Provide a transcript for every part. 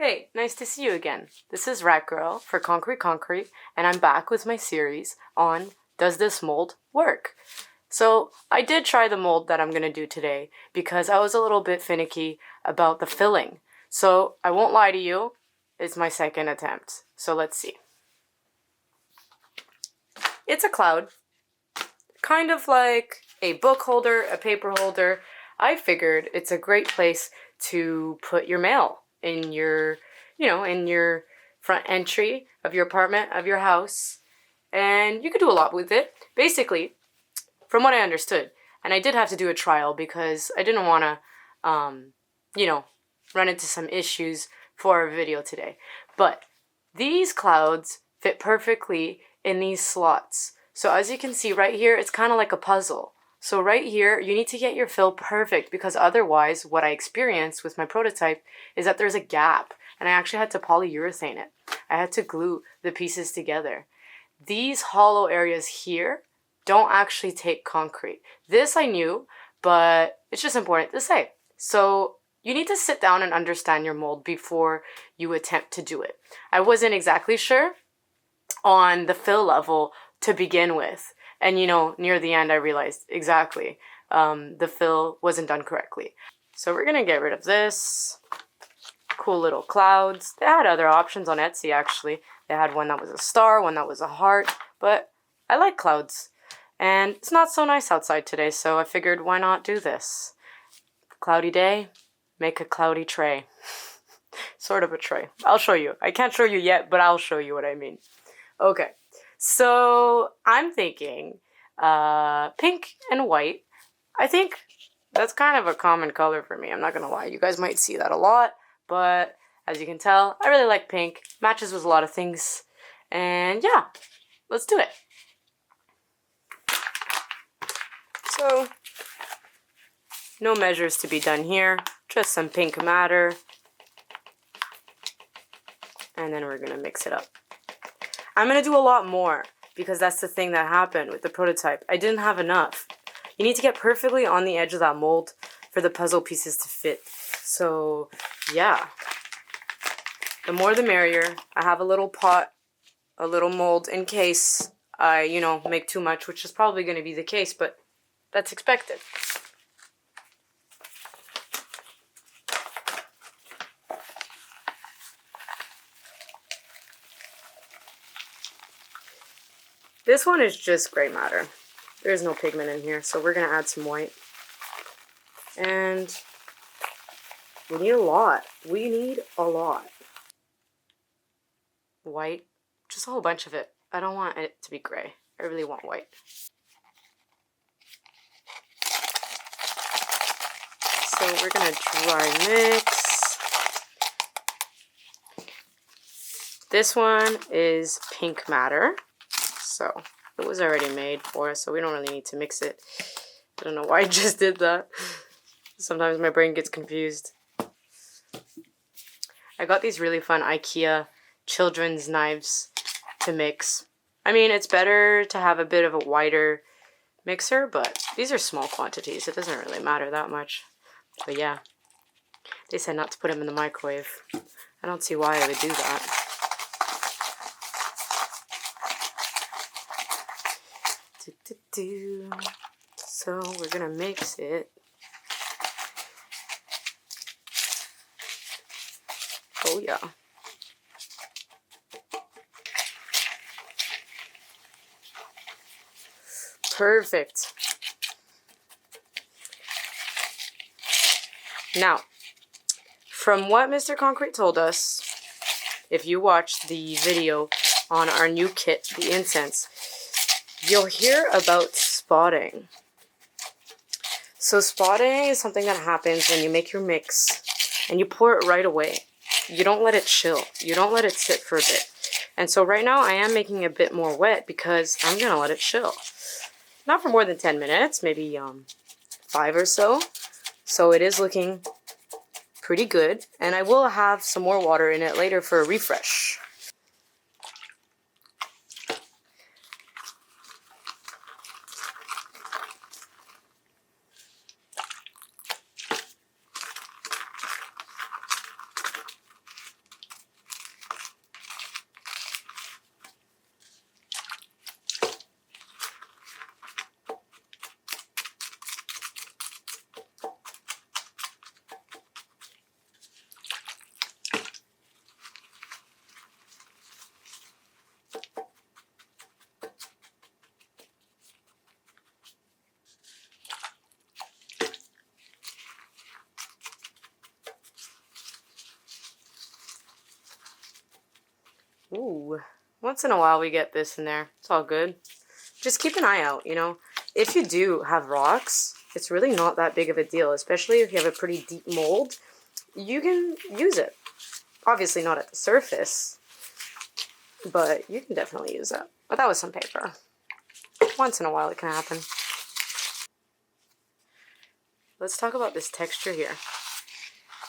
Hey, nice to see you again. This is Ratgirl for Concrete, and I'm back with my series on Does This Mold Work? So, I did try the mold that I'm going to do today because I was a little bit finicky about the filling. So, I won't lie to you, it's my second attempt. So, let's see. It's a cloud, kind of like a book holder, a paper holder. I figured it's a great place to put your mail in your, in your front entry of your apartment, of your house. And you could do a lot with it. Basically, from what I understood, and I did have to do a trial because I didn't want to, run into some issues for our video today. But these clouds fit perfectly in these slots. So as you can see right here, it's kind of like a puzzle. So right here, you need to get your fill perfect because otherwise what I experienced with my prototype is that there's a gap and I actually had to polyurethane it. I had to glue the pieces together. These hollow areas here don't actually take concrete. This I knew, but it's just important to say. So you need to sit down and understand your mold before you attempt to do it. I wasn't exactly sure on the fill level to begin with. And near the end I realized exactly the fill wasn't done correctly. So we're gonna get rid of this. Cool little clouds. They had other options on Etsy actually. They had one that was a star, one that was a heart, but I like clouds. And it's not so nice outside today, so I figured why not do this? Cloudy day, make a cloudy tray. Sort of a tray. I'll show you. I can't show you yet, but I'll show you what I mean. Okay. So I'm thinking pink and white. I think that's kind of a common color for me. I'm not going to lie. You guys might see that a lot. But as you can tell, I really like pink. Matches with a lot of things. And yeah, let's do it. So no measures to be done here. Just some pink matter. And then we're going to mix it up. I'm going to do a lot more because that's the thing that happened with the prototype. I didn't have enough. You need to get perfectly on the edge of that mold for the puzzle pieces to fit. So, yeah. The more the merrier. I have a little pot, a little mold in case I, make too much, which is probably going to be the case, but that's expected. This one is just gray matter. There's no pigment in here, so we're going to add some white. And we need a lot. We need a lot. White, just a whole bunch of it. I don't want it to be gray. I really want white. So we're going to dry mix. This one is pink matter. So it was already made for us, so we don't really need to mix it. I don't know why I just did that. Sometimes my brain gets confused. I got these really fun IKEA children's knives to mix. I mean, it's better to have a bit of a wider mixer, but these are small quantities. It doesn't really matter that much. But yeah, they said not to put them in the microwave. I don't see why I would do that. So we're gonna mix it. Oh yeah. Perfect. Now, from what Mr. Concrete told us, if you watched the video on our new kit, the incense, you'll hear about spotting. So spotting is something that happens when you make your mix and you pour it right away. You don't let it chill. You don't let it sit for a bit. And so right now I am making it a bit more wet because I'm going to let it chill. Not for more than 10 minutes, maybe 5 or so. So it is looking pretty good. And I will have some more water in it later for a refresh. Ooh, once in a while we get this in there. It's all good. Just keep an eye out, you know. If you do have rocks, it's really not that big of a deal, especially if you have a pretty deep mold. You can use it. Obviously not at the surface, but you can definitely use it. But that was some paper. Once in a while it can happen. Let's talk about this texture here.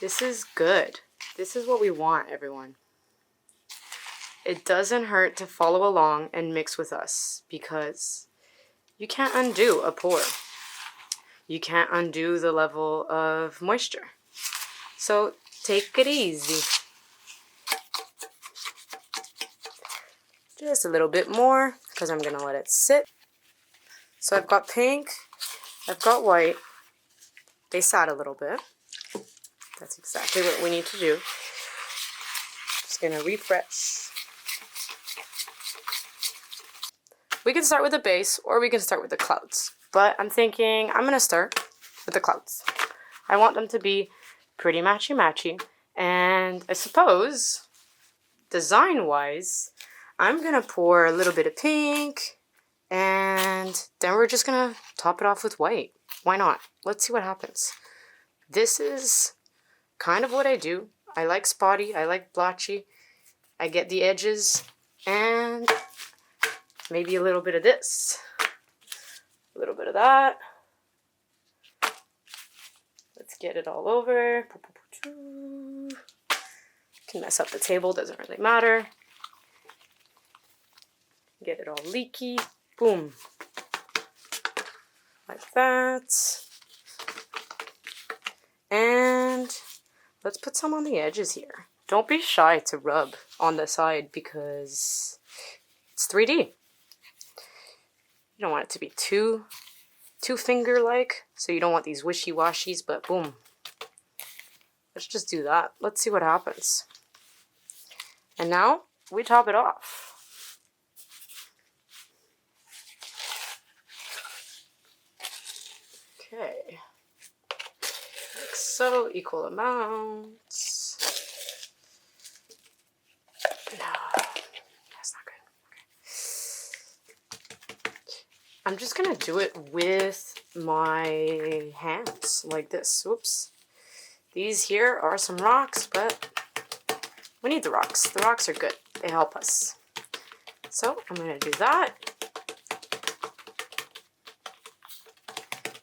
This is good. This is what we want, everyone. It doesn't hurt to follow along and mix with us because you can't undo a pour. You can't undo the level of moisture. So take it easy. Just a little bit more because I'm going to let it sit. So I've got pink, I've got white. They sat a little bit. That's exactly what we need to do. Just going to refresh. We can start with the base or we can start with the clouds. But I'm thinking I'm going to start with the clouds. I want them to be pretty matchy-matchy. And I suppose, design-wise, I'm going to pour a little bit of pink. And then we're just going to top it off with white. Why not? Let's see what happens. This is kind of what I do. I like spotty. I like blotchy. I get the edges. And maybe a little bit of this, a little bit of that. Let's get it all over. Can mess up the table, doesn't really matter. Get it all leaky. Boom. Like that. And let's put some on the edges here. Don't be shy to rub on the side because it's 3D. You don't want it to be too finger-like, so you don't want these wishy-washies, but boom. Let's just do that. Let's see what happens. And now, we top it off. Okay. Like so, equal amounts. No. I'm just going to do it with my hands like this. Whoops. These here are some rocks, but we need the rocks. The rocks are good. They help us. So I'm going to do that.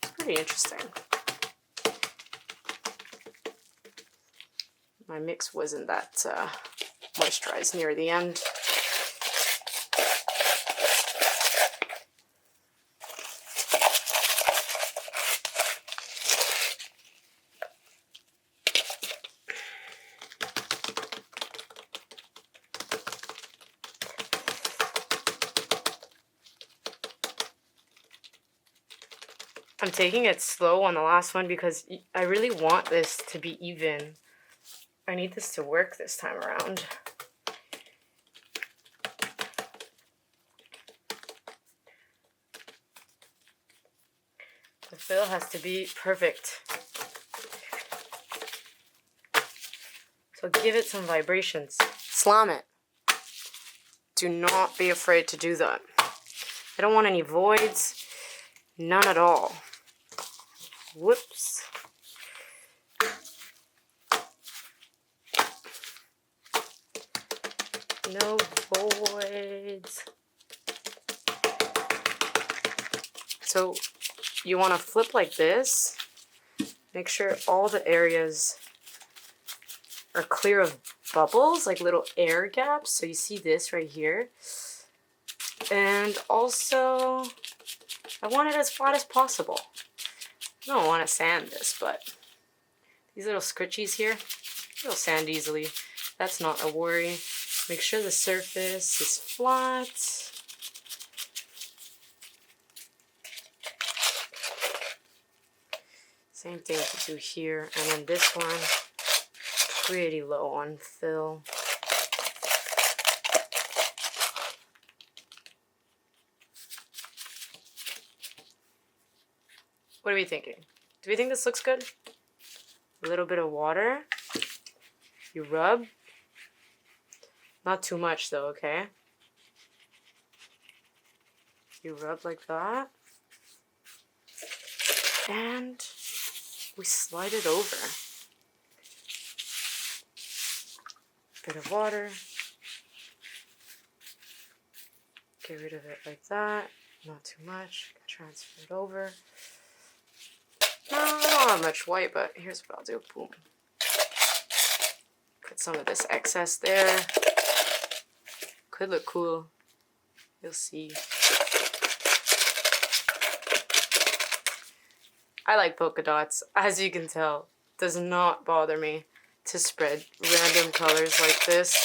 It's pretty interesting. My mix wasn't that moisturized near the end. I'm taking it slow on the last one because I really want this to be even. I need this to work this time around. The fill has to be perfect. So give it some vibrations. Slam it. Do not be afraid to do that. I don't want any voids. None at all. Whoops. No voids. So you want to flip like this. Make sure all the areas are clear of bubbles, like little air gaps. So you see this right here. And also, I want it as flat as possible. I don't want to sand this, but these little scritchies here, they'll sand easily. That's not a worry. Make sure the surface is flat. Same thing to do here. And then this one, pretty low on fill. What are we thinking? Do we think this looks good? A little bit of water. You rub. Not too much though, okay? You rub like that. And we slide it over. Bit of water. Get rid of it like that. Not too much. Transfer it over. No, I don't have much white, but here's what I'll do. Boom. Put some of this excess there. Could look cool. You'll see. I like polka dots, as you can tell. Does not bother me to spread random colors like this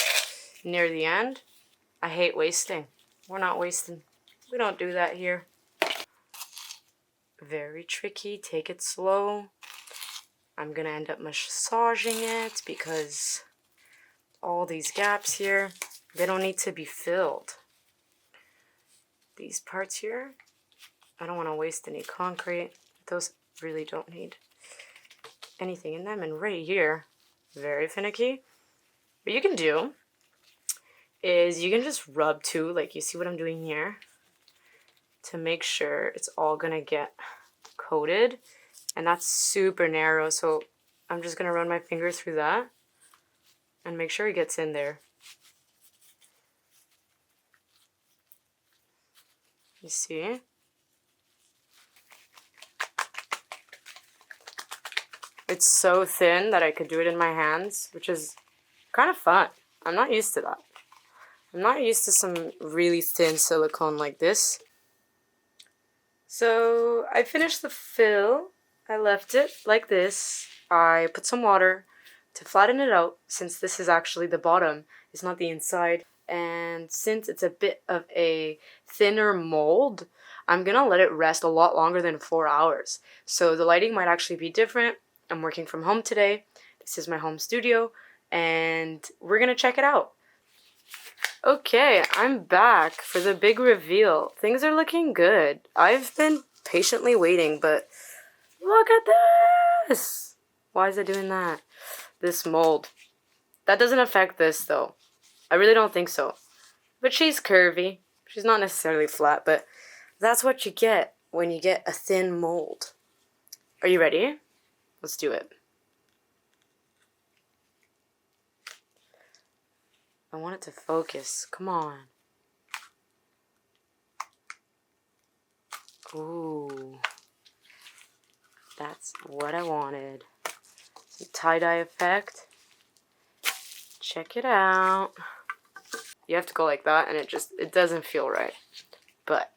near the end. I hate wasting. We're not wasting. We don't do that here. Very tricky. Take it slow. I'm gonna end up massaging it because all these gaps here, they don't need to be filled. These parts here, I don't want to waste any concrete. Those really don't need anything in them. And right here, very finicky. What you can do is you can just rub too, like you see what I'm doing here, to make sure it's all gonna get coated. And that's super narrow, so I'm just gonna run my finger through that and make sure it gets in there. You see? It's so thin that I could do it in my hands, which is kind of fun. I'm not used to that. I'm not used to some really thin silicone like this. So I finished the fill. I left it like this. I put some water to flatten it out, since this is actually the bottom. It's not the inside. And since it's a bit of a thinner mold, I'm gonna let it rest a lot longer than 4 hours. So the lighting might actually be different. I'm working from home today. This is my home studio, and we're gonna check it out. Okay, I'm back for the big reveal. Things are looking good. I've been patiently waiting, but look at this! Why is it doing that? This mold. That doesn't affect this though. I really don't think so. But she's curvy. She's not necessarily flat, but that's what you get when you get a thin mold. Are you ready? Let's do it. I want it to focus. Come on. Ooh. That's what I wanted. Some tie-dye effect. Check it out. You have to go like that, and it doesn't feel right. But,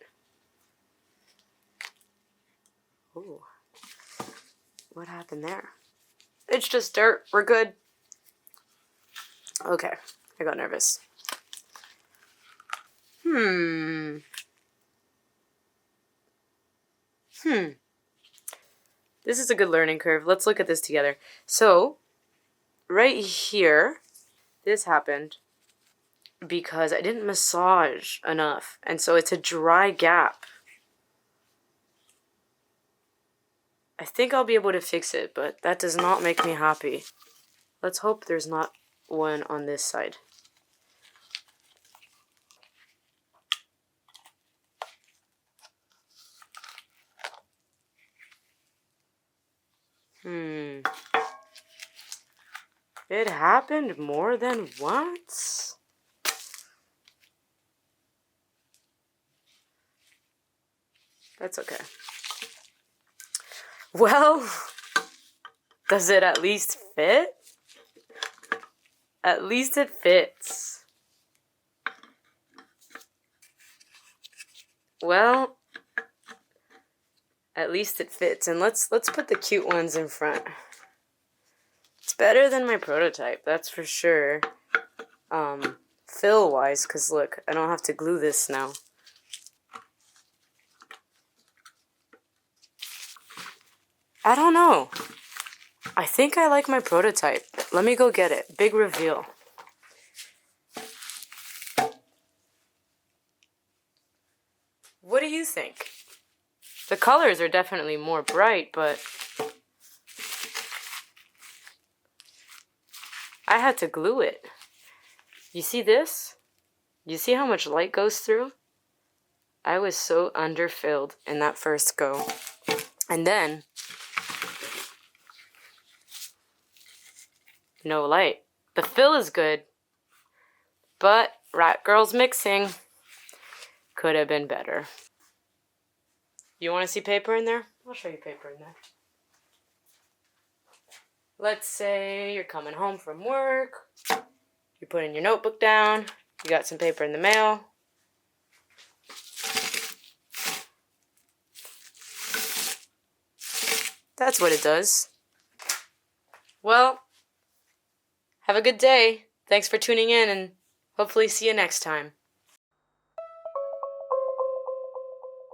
ooh. What happened there? It's just dirt. We're good. Okay. I got nervous. This is a good learning curve. Let's look at this together. So, right here, this happened because I didn't massage enough. And so it's a dry gap. I think I'll be able to fix it, but that does not make me happy. Let's hope there's not one on this side. It happened more than once? That's okay. Well, does it at least fit? At least it fits. Well, at least it fits. And let's put the cute ones in front. It's better than my prototype, that's for sure. Fill-wise, because look, I don't have to glue this now. I don't know. I think I like my prototype. Let me go get it. Big reveal. What do you think? The colors are definitely more bright, but I had to glue it. You see this? You see how much light goes through? I was so underfilled in that first go. And then, no light. The fill is good, but Ratgirl's mixing could have been better. You want to see paper in there? I'll show you paper in there. Let's say you're coming home from work. You're putting your notebook down. You got some paper in the mail. That's what it does. Well, have a good day. Thanks for tuning in, and hopefully see you next time.